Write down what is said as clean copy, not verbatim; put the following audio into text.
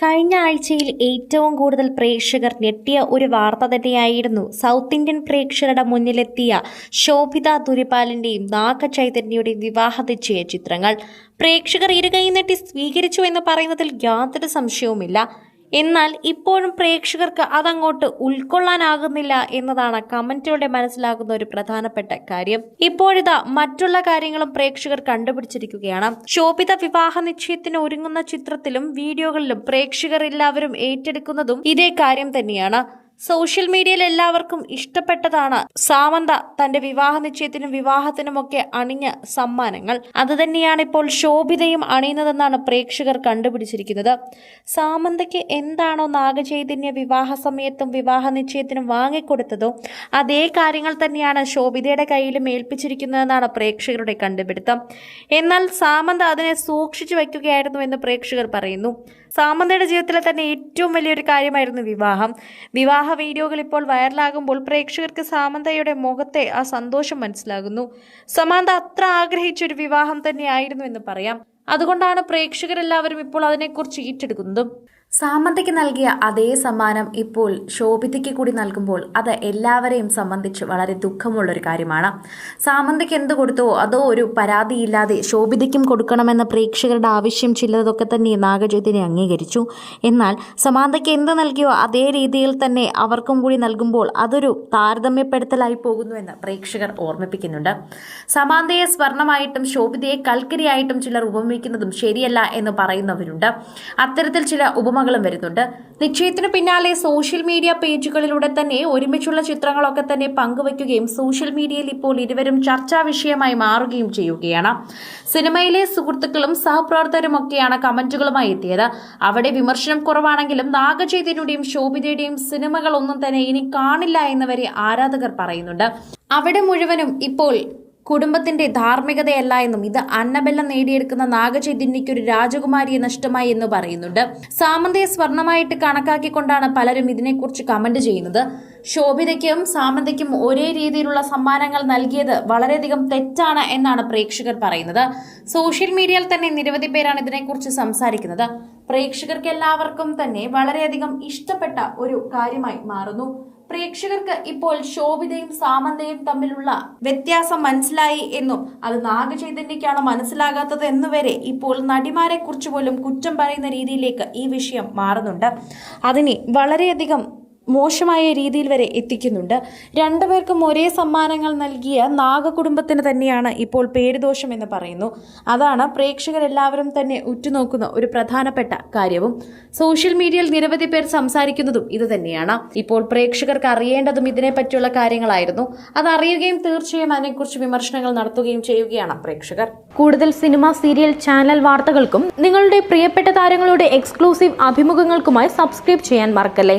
കഴിഞ്ഞ ആഴ്ചയിൽ ഏറ്റവും കൂടുതൽ പ്രേക്ഷകർ ഞെട്ടിയ ഒരു വാർത്ത തന്നെയായിരുന്നു സൗത്ത് ഇന്ത്യൻ പ്രേക്ഷകരുടെ മുന്നിലെത്തിയ ശോഭിത ദുരിപാലിന്റെയും നാഗചൈതന്യയുടെയും വിവാഹ നിശ്ചയ ചിത്രങ്ങൾ. പ്രേക്ഷകർ ഇരുകൈ നീട്ടി സ്വീകരിച്ചു എന്ന് പറയുന്നതിൽ യാതൊരു സംശയവുമില്ല. എന്നാൽ ഇപ്പോഴും പ്രേക്ഷകർക്ക് അതങ്ങോട്ട് ഉൾക്കൊള്ളാനാകുന്നില്ല എന്നതാണ് കമന്റിലൂടെ മനസ്സിലാകുന്ന ഒരു പ്രധാനപ്പെട്ട കാര്യം. ഇപ്പോഴിതാ മറ്റുള്ള കാര്യങ്ങളും പ്രേക്ഷകർ കണ്ടുപിടിച്ചിരിക്കുകയാണ്. ശോഭിത വിവാഹ നിശ്ചയത്തിന് ഒരുങ്ങുന്ന ചിത്രത്തിലും വീഡിയോകളിലും പ്രേക്ഷകർ എല്ലാവരും ഏറ്റെടുക്കുന്നതും ഇതേ കാര്യം തന്നെയാണ്. സോഷ്യൽ മീഡിയയിൽ എല്ലാവർക്കും ഇഷ്ടപ്പെട്ടതാണ് സാമന്ത തന്റെ വിവാഹ നിശ്ചയത്തിനും വിവാഹത്തിനുമൊക്കെ അണിഞ്ഞ സമ്മാനങ്ങൾ. അതുതന്നെയാണ് ഇപ്പോൾ ശോഭിതയും അണിയുന്നതെന്നാണ് പ്രേക്ഷകർ കണ്ടുപിടിച്ചിരിക്കുന്നത്. സാമന്തയ്ക്ക് എന്താണോ നാഗചൈതന്യ വിവാഹ സമയത്തും വിവാഹ നിശ്ചയത്തിനും വാങ്ങിക്കൊടുത്തതോ അതേ കാര്യങ്ങൾ തന്നെയാണ് ശോഭിതയുടെ കയ്യിലും ഏൽപ്പിച്ചിരിക്കുന്നതെന്നാണ് പ്രേക്ഷകരുടെ കണ്ടുപിടുത്തം. എന്നാൽ സാമന്ത അതിനെ സൂക്ഷിച്ചു വയ്ക്കുകയായിരുന്നു എന്ന് പ്രേക്ഷകർ പറയുന്നു. സാമന്തയുടെ ജീവിതത്തിലെ തന്നെ ഏറ്റവും വലിയൊരു കാര്യമായിരുന്നു വിവാഹ വീഡിയോകൾ ഇപ്പോൾ വൈറലാകുമ്പോൾ പ്രേക്ഷകർക്ക് സാമന്തയുടെ മുഖത്തെ ആ സന്തോഷം മനസ്സിലാകുന്നു. സാമന്ത അത്ര ആഗ്രഹിച്ചൊരു വിവാഹം തന്നെയായിരുന്നു എന്ന് പറയാം. അതുകൊണ്ടാണ് പ്രേക്ഷകരെല്ലാവരും ഇപ്പോൾ അതിനെക്കുറിച്ച് ഏറ്റെടുക്കുന്നതും. സാമന്തയ്ക്ക് നൽകിയ അതേ സമ്മാനം ഇപ്പോൾ ശോഭിതയ്ക്ക് കൂടി നൽകുമ്പോൾ അത് എല്ലാവരെയും സംബന്ധിച്ച് വളരെ ദുഃഖമുള്ളൊരു കാര്യമാണ്. സാമന്തയ്ക്ക് എന്ത് കൊടുത്തോ അതോ ഒരു പരാതിയില്ലാതെ ശോഭിതയ്ക്കും കൊടുക്കണമെന്ന പ്രേക്ഷകരുടെ ആവശ്യം ചിലതൊക്കെ തന്നെ നാഗചൈതന്യം അംഗീകരിച്ചു. എന്നാൽ സാമന്തയ്ക്ക് എന്ത് നൽകിയോ അതേ രീതിയിൽ തന്നെ അവർക്കും കൂടി നൽകുമ്പോൾ അതൊരു താരതമ്യപ്പെടുത്തലായി പോകുന്നുവെന്ന് പ്രേക്ഷകർ ഓർമ്മിപ്പിക്കുന്നുണ്ട്. സാമന്തയെ സ്വർണമായിട്ടും ശോഭിതയെ കൽക്കരിയായിട്ടും ചിലർ ഉപമിക്കുന്നതും ശരിയല്ല എന്ന് പറയുന്നവരുണ്ട്. അത്തരത്തിൽ ചില ഉപമകളും വരുന്നുണ്ട്. നിശ്ചയത്തിനു പിന്നാലെ സോഷ്യൽ മീഡിയ പേജുകളിലൂടെ തന്നെ ഒരുമിച്ചുള്ള ചിത്രങ്ങളൊക്കെ തന്നെ പങ്കുവയ്ക്കുകയും സോഷ്യൽ മീഡിയയിൽ ഇപ്പോൾ ഇരുവരും ചർച്ചാ വിഷയമായി മാറുകയും ചെയ്യുകയാണ്. സിനിമയിലെ സുഹൃത്തുക്കളും സഹപ്രവർത്തകരുമൊക്കെയാണ് കമന്റുകളുമായി എത്തിയത്. അവിടെ വിമർശനം കുറവാണെങ്കിലും നാഗചൈതന്യയുടെയും ശോഭിതയുടെയും സിനിമകളൊന്നും തന്നെ ഇനി കാണില്ല എന്ന് വരെ ആരാധകർ പറയുന്നുണ്ട്. അവിടെ മുഴുവനും ഇപ്പോൾ കുടുംബത്തിന്റെ ധാർമ്മികതയല്ല എന്നും ഇത് അന്നബെല്ല നേടിയെടുക്കുന്ന നാഗചൈതന്യയ്ക്ക് ഒരു രാജകുമാരിയെ നഷ്ടമായി എന്ന് പറയുന്നുണ്ട്. സാമന്തയെ സ്വർണമായിട്ട് കണക്കാക്കിക്കൊണ്ടാണ് പലരും ഇതിനെക്കുറിച്ച് കമന്റ് ചെയ്യുന്നത്. ശോഭിതയ്ക്കും സാമന്തയ്ക്കും ഒരേ രീതിയിലുള്ള സമ്മാനങ്ങൾ നൽകിയത് വളരെയധികം തെറ്റാണ് എന്നാണ് പ്രേക്ഷകർ പറയുന്നത്. സോഷ്യൽ മീഡിയയിൽ തന്നെ നിരവധി പേരാണ് ഇതിനെക്കുറിച്ച് സംസാരിക്കുന്നത്. പ്രേക്ഷകർക്ക് എല്ലാവർക്കും തന്നെ വളരെയധികം ഇഷ്ടപ്പെട്ട ഒരു കാര്യമായി മാറുന്നു. പ്രേക്ഷകർക്ക് ഇപ്പോൾ ശോഭിതയും സാമന്തയും തമ്മിലുള്ള വ്യത്യാസം മനസ്സിലായി എന്നും അത് നാഗചൈതന്യക്കാണ് മനസ്സിലാകാത്തത് എന്നുവരെ ഇപ്പോൾ നടിമാരെ കുറിച്ച് പോലും കുറ്റം പറയുന്ന രീതിയിലേക്ക് ഈ വിഷയം മാറുന്നുണ്ട്. അതിനെ വളരെയധികം മോശമായ രീതിയിൽ വരെ എത്തിക്കുന്നുണ്ട്. രണ്ടുപേർക്കും ഒരേ സമ്മാനങ്ങൾ നൽകിയ നാഗകുടുംബത്തിന് തന്നെയാണ് ഇപ്പോൾ പേരുദോഷം എന്ന് പറയുന്നു. അതാണ് പ്രേക്ഷകരെല്ലാവരും തന്നെ ഉറ്റുനോക്കുന്ന ഒരു പ്രധാനപ്പെട്ട കാര്യവും. സോഷ്യൽ മീഡിയയിൽ നിരവധി പേർ സംസാരിക്കുന്നതും ഇത് തന്നെയാണ്. ഇപ്പോൾ പ്രേക്ഷകർക്ക് അറിയേണ്ടതും ഇതിനെ പറ്റിയുള്ള കാര്യങ്ങളായിരുന്നു. അത് അറിയുകയും തീർച്ചയായും അതിനെക്കുറിച്ച് വിമർശനങ്ങൾ നടത്തുകയും ചെയ്യുകയാണ് പ്രേക്ഷകർ. കൂടുതൽ സിനിമ, സീരിയൽ, ചാനൽ വാർത്തകൾക്കും നിങ്ങളുടെ പ്രിയപ്പെട്ട താരങ്ങളുടെ എക്സ്ക്ലൂസീവ് അഭിമുഖങ്ങൾക്കുമായി സബ്സ്ക്രൈബ് ചെയ്യാൻ മറക്കല്ലേ.